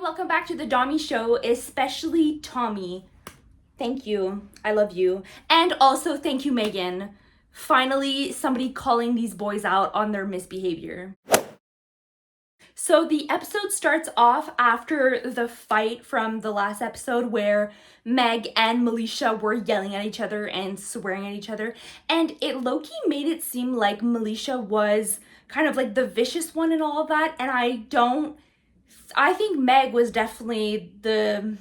welcome back to the Dami Show, especially Tommy. Thank you. I love you. And also thank you, Megan. Finally, somebody calling these boys out on their misbehavior. So the episode starts off after the fight from the last episode where Meg and Melisha were yelling at each other and swearing at each other. And it low-key made it seem like Melisha was kind of like the vicious one and all of that. And I think Meg was definitely the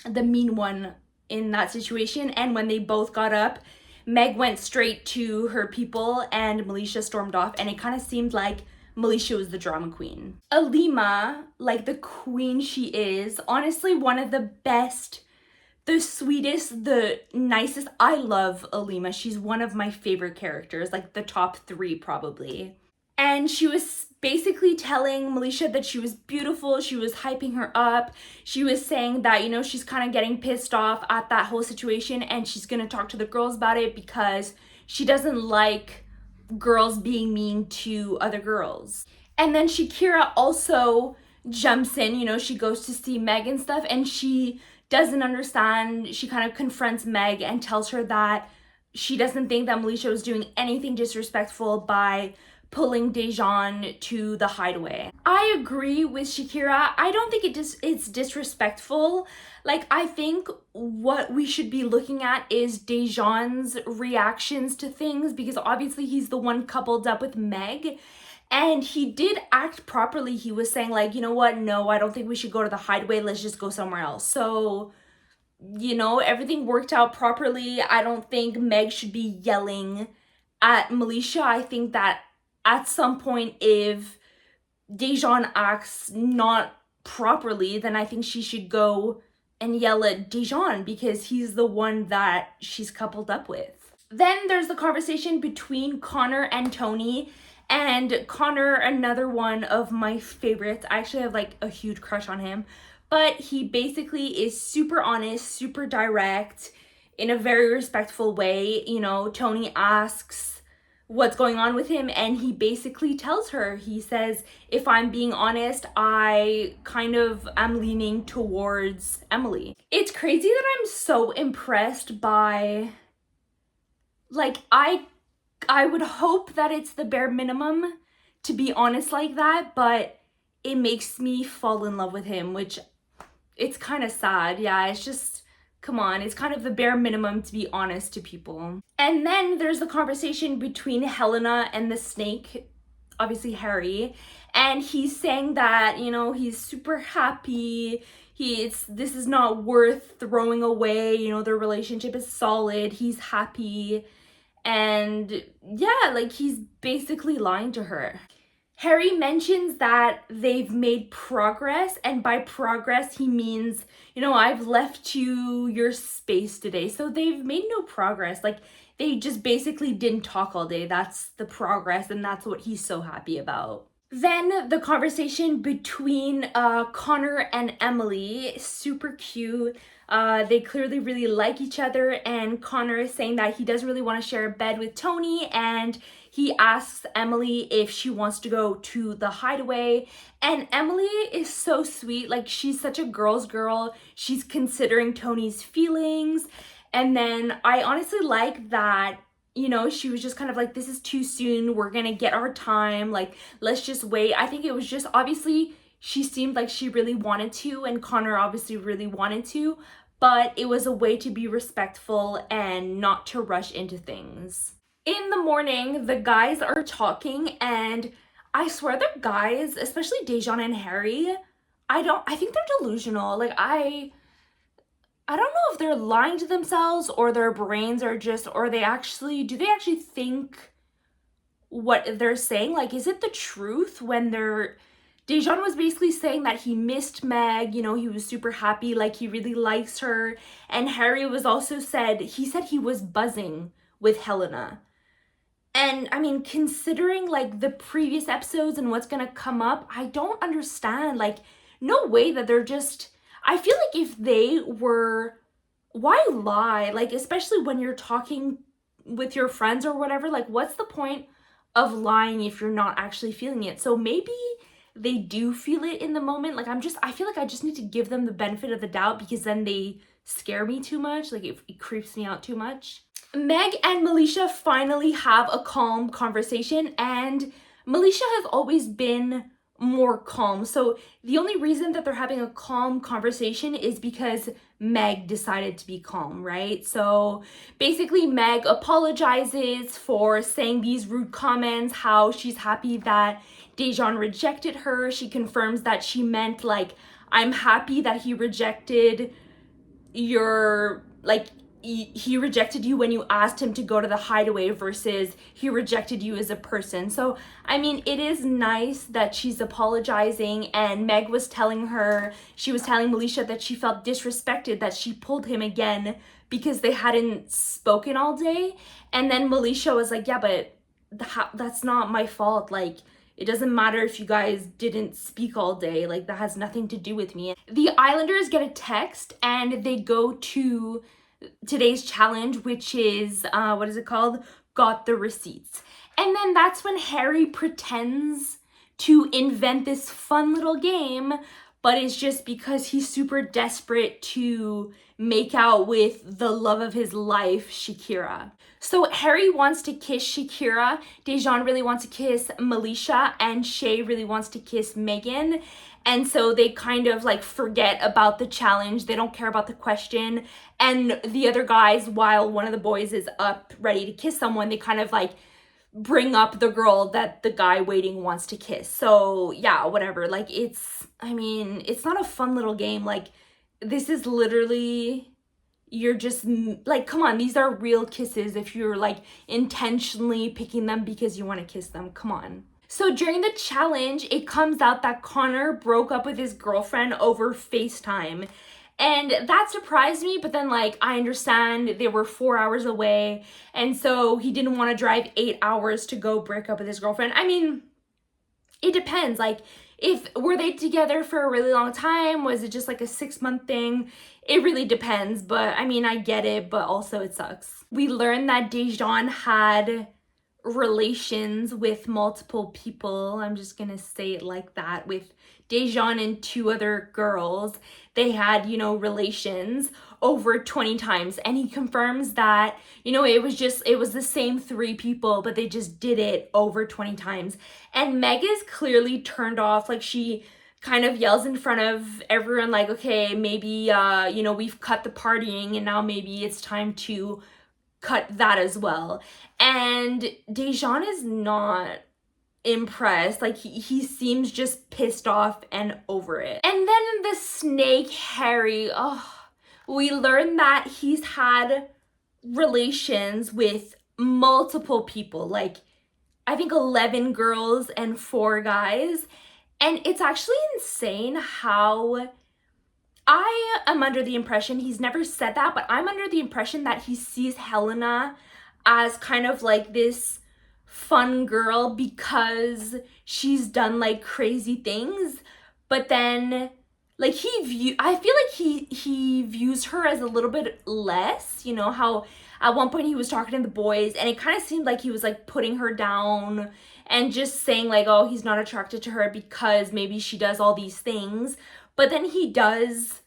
mean one in that situation. And when they both got up, Meg went straight to her people and Melisha stormed off, and it kind of seemed like Melisha was the drama queen. Alima, like the queen she is, honestly one of the best, the sweetest, the nicest. I love Alima. She's one of my favorite characters, like the top 3 probably. And she was basically telling Melisha that she was beautiful. She was hyping her up. She was saying that, she's kind of getting pissed off at that whole situation and she's going to talk to the girls about it because she doesn't like girls being mean to other girls. And then Shakira also jumps in, she goes to see Meg and stuff, and she doesn't understand. She kind of confronts Meg and tells her that she doesn't think that Melisha was doing anything disrespectful by pulling Dejan to the hideaway. I agree with Shakira. I don't think it's disrespectful. Like, I think what we should be looking at is Dejan's reactions to things, because obviously he's the one coupled up with Meg. And he did act properly. He was saying like, you know what? No, I don't think we should go to the hideaway. Let's just go somewhere else. So, everything worked out properly. I don't think Meg should be yelling at Melisha. I think that at some point, if Dejan acts not properly, then I think she should go and yell at Dejan because he's the one that she's coupled up with. Then there's the conversation between Connor and Tony. And Connor, another one of my favorites. I actually have like a huge crush on him. But he basically is super honest, super direct, in a very respectful way. Tony asks what's going on with him, and he basically tells her, he says, if I'm being honest, I kind of am leaning towards Emily. It's crazy that I'm so impressed by, like, I would hope that it's the bare minimum to be honest like that, but it makes me fall in love with him, which it's kind of sad. Yeah, it's just, come on, it's kind of the bare minimum to be honest to people. And then there's the conversation between Helena and the snake, obviously Harry, and he's saying that, he's super happy. This is not worth throwing away. Their relationship is solid. He's happy. And yeah, like, he's basically lying to her. Harry mentions that they've made progress, and by progress he means, I've left you your space today. So they've made no progress. Like, they just basically didn't talk all day. That's the progress, and that's what he's so happy about. Then the conversation between Connor and Emily, super cute. They clearly really like each other, and Connor is saying that he doesn't really want to share a bed with Tony, and he asks Emily if she wants to go to the hideaway. And Emily is so sweet. Like, she's such a girl's girl. She's considering Tony's feelings. And then I honestly like that, she was just kind of like, this is too soon. We're gonna get our time. Like, let's just wait. I think it was just, obviously, she seemed like she really wanted to, and Connor obviously really wanted to, but it was a way to be respectful and not to rush into things. In the morning, the guys are talking, and I swear the guys, especially Dejan and Harry, I think they're delusional. Like, I don't know if they're lying to themselves or their brains are just, or do they actually think what they're saying? Like, is it the truth when Dejan was basically saying that he missed Meg, he was super happy, like he really likes her. And Harry was also said he was buzzing with Helena. And I mean, considering like the previous episodes and what's gonna come up, I don't understand. Like, no way that they're just, I feel like if they were, why lie? Like, especially when you're talking with your friends or whatever, like, what's the point of lying if you're not actually feeling it? So maybe they do feel it in the moment. Like I feel like I just need to give them the benefit of the doubt, because then they scare me too much. Like it creeps me out too much. Meg and Melisha finally have a calm conversation, and Melisha has always been more calm. So the only reason that they're having a calm conversation is because Meg decided to be calm, right? So basically Meg apologizes for saying these rude comments, how she's happy that Dejan rejected her. She confirms that she meant like, I'm happy that he rejected your, like, he rejected you when you asked him to go to the hideaway versus he rejected you as a person. So, I mean, it is nice that she's apologizing, and Meg was telling her, she was telling Melisha that she felt disrespected, that she pulled him again because they hadn't spoken all day. And then Melisha was like, yeah, but that's not my fault. Like, it doesn't matter if you guys didn't speak all day. Like, that has nothing to do with me. The Islanders get a text and they go to today's challenge, which is, what is it called? Got the receipts. And then that's when Harry pretends to invent this fun little game, but it's just because he's super desperate to make out with the love of his life, Shakira. So Harry wants to kiss Shakira, Dejan really wants to kiss Melisha, and Shay really wants to kiss Megan. And so they kind of like forget about the challenge. They don't care about the question. And the other guys, while one of the boys is up ready to kiss someone, they kind of like bring up the girl that the guy waiting wants to kiss. So yeah, whatever. Like it's not a fun little game. Like this is literally, you're just like, come on, these are real kisses if you're like intentionally picking them because you want to kiss them. Come on. So during the challenge, it comes out that Connor broke up with his girlfriend over FaceTime. And that surprised me, but then like I understand they were 4 hours away, and so he didn't want to drive 8 hours to go break up with his girlfriend. I mean, it depends. Like, were they together for a really long time? Was it just like a 6-month thing? It really depends, but I mean, I get it, but also it sucks. We learned that Dejan had relations with multiple people. I'm just gonna say it like that, with Dejan and 2 other girls. They had, relations over 20 times, and he confirms that, it was the same 3 people, but they just did it over 20 times. And Meg is clearly turned off. Like, she kind of yells in front of everyone like, okay, maybe we've cut the partying and now maybe it's time to cut that as well. And Dejan is not impressed. Like he seems just pissed off and over it. And then the snake Harry, we learned that he's had relations with multiple people, like I think 11 girls and 4 guys. And it's actually insane how I am under the impression, he's never said that, but I'm under the impression that he sees Helena as kind of like this fun girl because she's done like crazy things. But then like I feel like he views her as a little bit less, how at one point he was talking to the boys and it kind of seemed like he was like putting her down and just saying like, oh, he's not attracted to her because maybe she does all these things. But then he does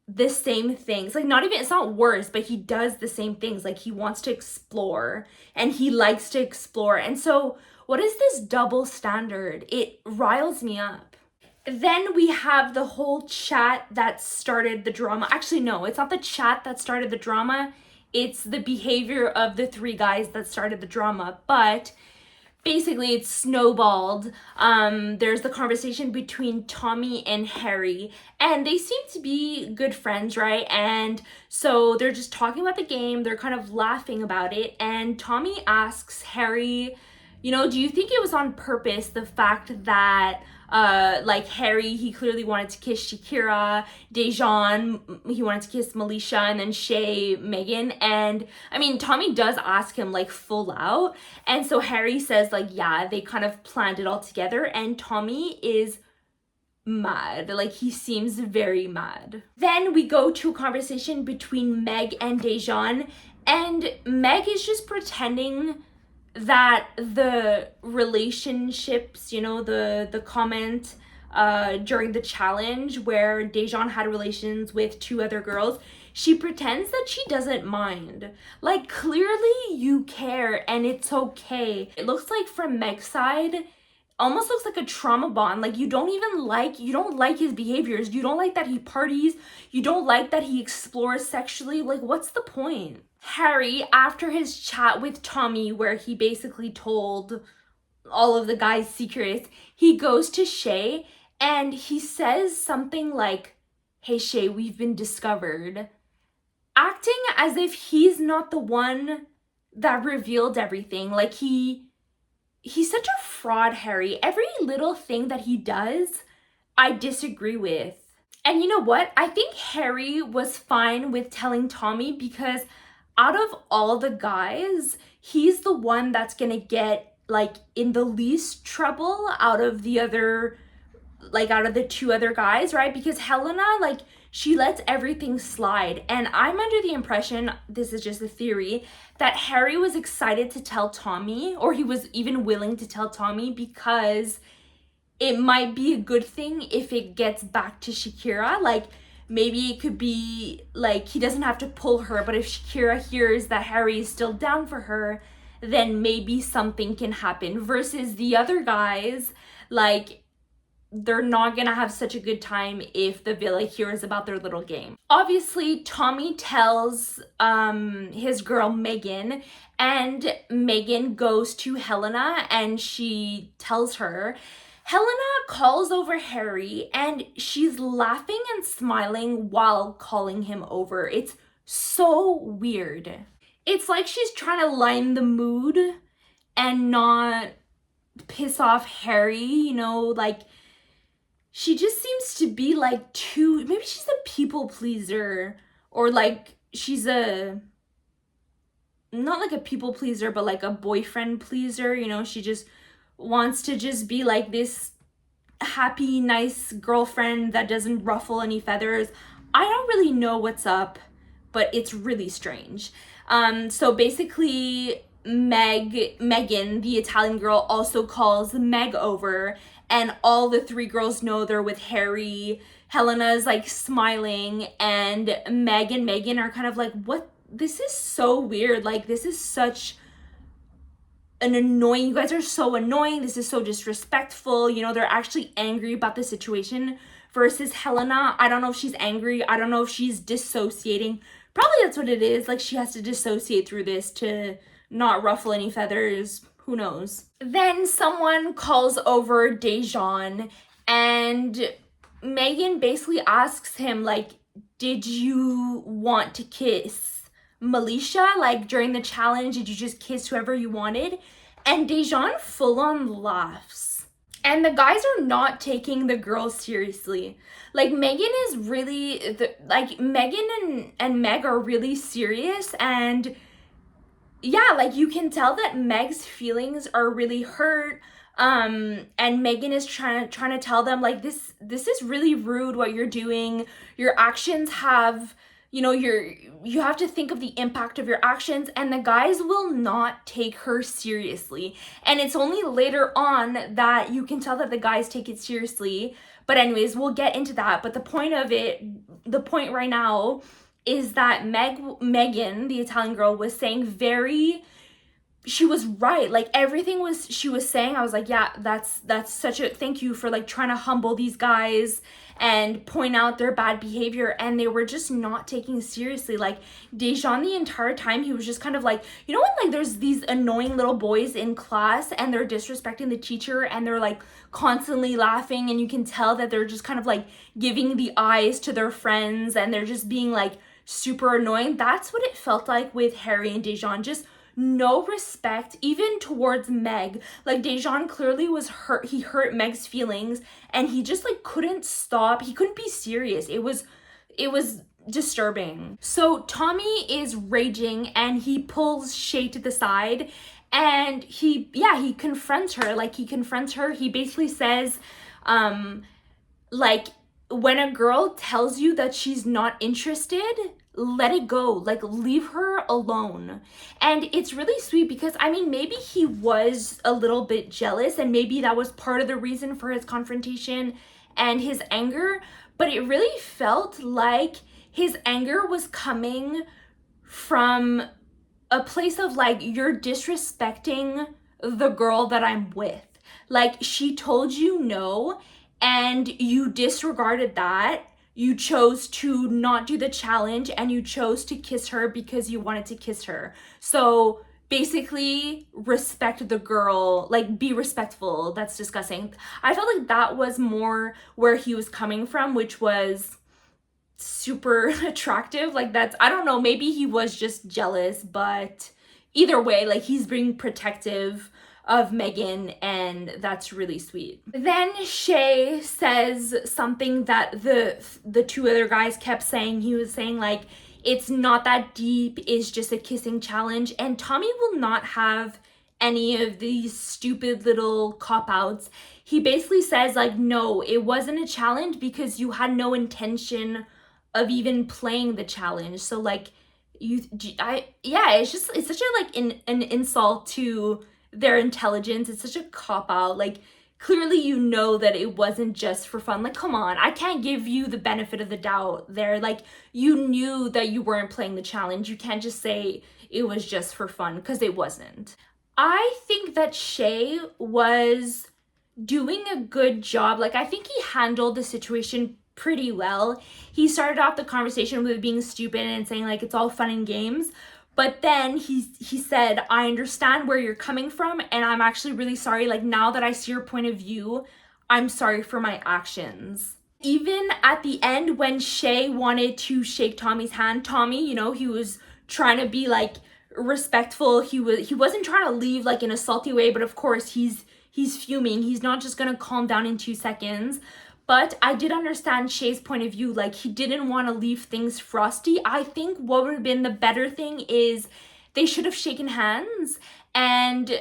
the same things, like it's not worse, but he does the same things. Like he wants to explore and he likes to explore. And so what is this double standard? It riles me up. Then we have the whole chat that started the drama. Actually, no, it's not the chat that started the drama. It's the behavior of the 3 guys that started the drama. But basically it's snowballed. There's the conversation between Tommy and Harry, and they seem to be good friends, right? And so they're just talking about the game, they're kind of laughing about it, and Tommy asks Harry, do you think it was on purpose, the fact that like Harry, he clearly wanted to kiss Shakira, Dejan, he wanted to kiss Melisha, and then Shay, Megan. And I mean, Tommy does ask him like full out, and so Harry says like, yeah, they kind of planned it all together, and Tommy is mad. Like he seems very mad. Then we go to a conversation between Meg and Dejan, and Meg is just pretending that the relationships, you know, the comment during the challenge where Dejan had relations with two other girls, she pretends that she doesn't mind. Like, clearly you care and it's okay. It looks like from Meg's side, almost looks like a trauma bond. Like, you don't like his behaviors. You don't like that he parties. You don't like that he explores sexually. Like, what's the point? Harry, after his chat with Tommy, where he basically told all of the guys' secrets, he goes to Shay and he says something like, "Hey Shay, we've been discovered." Acting as if he's not the one that revealed everything. Like, he's such a fraud, Harry. Every little thing that he does, I disagree with. And you know what? I think Harry was fine with telling Tommy because out of all the guys, he's the one that's gonna get like in the least trouble out of the other, like out of the two other guys, right? Because Helena, like, she lets everything slide. And I'm under the impression, this is just a theory, that Harry was excited to tell Tommy, or he was even willing to tell Tommy because it might be a good thing if it gets back to Shakira. Like, maybe it could be like he doesn't have to pull her, but if Shakira hears that Harry is still down for her, then maybe something can happen. Versus the other guys, like, they're not gonna have such a good time if the villa hears about their little game. Obviously, Tommy tells his girl Megan, and Megan goes to Helena and she tells her. Helena calls over Harry and she's laughing and smiling while calling him over. It's so weird. It's like she's trying to lighten the mood and not piss off Harry, you know, like, she just seems to be like maybe she's a people pleaser, or like she's not like a people pleaser, but like a boyfriend pleaser, you know, she just wants to just be like this happy, nice girlfriend that doesn't ruffle any feathers. I don't really know what's up, but it's really strange. So basically, Megan, the Italian girl, also calls Meg over, and all the three girls know they're with Harry. Helena's like smiling, and Meg and Megan are kind of like, what? This is so weird. Like, this is such an annoying, you guys are so annoying. This is so disrespectful. You know, they're actually angry about the situation. Versus Helena, I don't know if she's angry. I don't know if she's dissociating. Probably that's what it is. Like, she has to dissociate through this to not ruffle any feathers. Who knows? Then someone calls over Dejan, and Megan basically asks him, like, did you want to kiss Melisha? Like, during the challenge, did you just kiss whoever you wanted? And Dejan full on laughs. And the guys are not taking the girls seriously. Like, Megan is really, Megan and Meg are really serious, and yeah, like, you can tell that Meg's feelings are really hurt. And Megan is trying to tell them, like, this is really rude what you're doing. Your actions have, you know, you have to think of the impact of your actions, and the guys will not take her seriously. And it's only later on that you can tell that the guys take it seriously. But anyways, we'll get into that. But the point right now is that Megan, the Italian girl, was saying she was right. Like, everything she was saying, I was like, yeah, that's such a, thank you for like trying to humble these guys and point out their bad behavior. And they were just not taking seriously. Like, Dejan, the entire time, he was just kind of like, you know, when like there's these annoying little boys in class and they're disrespecting the teacher and they're like constantly laughing, and you can tell that they're just kind of like giving the eyes to their friends and they're just being like super annoying. That's what it felt like with Harry and Dejan. Just no respect, even towards Meg. Like, Dejan clearly was hurt. He hurt Meg's feelings, and he just like couldn't stop. He couldn't be serious. It was disturbing. So Tommy is raging, and he pulls Shay to the side, and he confronts her. He basically says, like, when a girl tells you that she's not interested, let it go. Like, leave her alone. And it's really sweet because, I mean, maybe he was a little bit jealous and maybe that was part of the reason for his confrontation and his anger, but it really felt like his anger was coming from a place of like, you're disrespecting the girl that I'm with. Like, she told you no and you disregarded that. You chose to not do the challenge and you chose to kiss her because you wanted to kiss her. So basically, respect the girl, like, be respectful. That's disgusting. I felt like that was more where he was coming from, which was super attractive. Like, that's, I don't know, maybe he was just jealous, but either way, like, he's being protective of Megan, and that's really sweet. Then Shay says something that the two other guys kept saying. He was saying like, it's not that deep, it's just a kissing challenge, and Tommy will not have any of these stupid little cop-outs. He basically says like, no, it wasn't a challenge because you had no intention of even playing the challenge. So like, it's such a like an insult to their intelligence. It's such a cop-out. Like, clearly you know that it wasn't just for fun. Like, come on, I can't give you the benefit of the doubt there. Like, you knew that you weren't playing the challenge. You can't just say it was just for fun, because it wasn't. I think that Shay was doing a good job. Like, I think he handled the situation pretty well. He started off the conversation with being stupid and saying like, it's all fun and games. But then he said, I understand where you're coming from and I'm actually really sorry. Like, now that I see your point of view, I'm sorry for my actions. Even at the end when Shay wanted to shake Tommy's hand, Tommy, you know, he was trying to be like respectful. He wasn't trying to leave like in a salty way, but of course he's fuming. He's not just gonna calm down in 2 seconds. But I did understand Shay's point of view. Like, he didn't want to leave things frosty. I think what would have been the better thing is they should have shaken hands and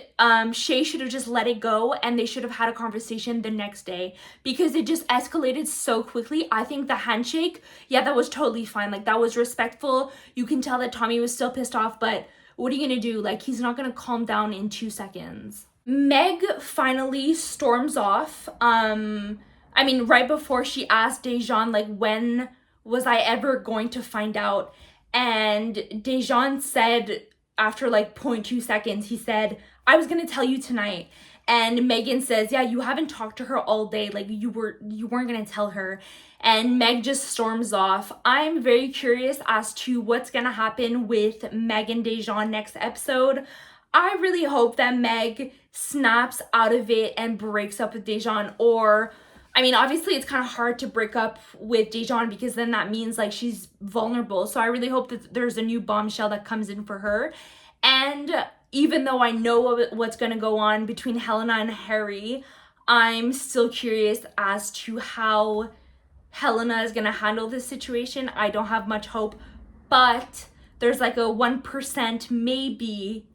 Shay should have just let it go and they should have had a conversation the next day, because it just escalated so quickly. I think the handshake, yeah, that was totally fine. Like, that was respectful. You can tell that Tommy was still pissed off, but what are you gonna do? Like, he's not gonna calm down in 2 seconds. Meg finally storms off. I mean, right before she asked Dejan, like, when was I ever going to find out? And Dejan said, after like 0.2 seconds, he said, I was going to tell you tonight. And Megan says, yeah, you haven't talked to her all day. Like, you weren't going to tell her. And Meg just storms off. I'm very curious as to what's going to happen with Meg and Dejan next episode. I really hope that Meg snaps out of it and breaks up with Dejan, or, I mean, obviously it's kind of hard to break up with Dejan because then that means like she's vulnerable. So I really hope that there's a new bombshell that comes in for her. And even though I know what's going to go on between Helena and Harry, I'm still curious as to how Helena is going to handle this situation. I don't have much hope, but there's like a 1% maybe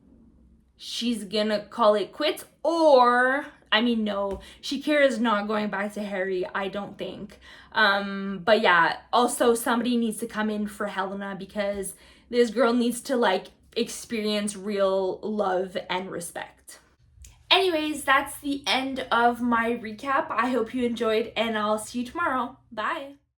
she's gonna call it quits, or, I mean, no, Shakira's not going back to Harry, I don't think. But yeah, also somebody needs to come in for Helena because this girl needs to like experience real love and respect. Anyways, that's the end of my recap. I hope you enjoyed and I'll see you tomorrow. Bye.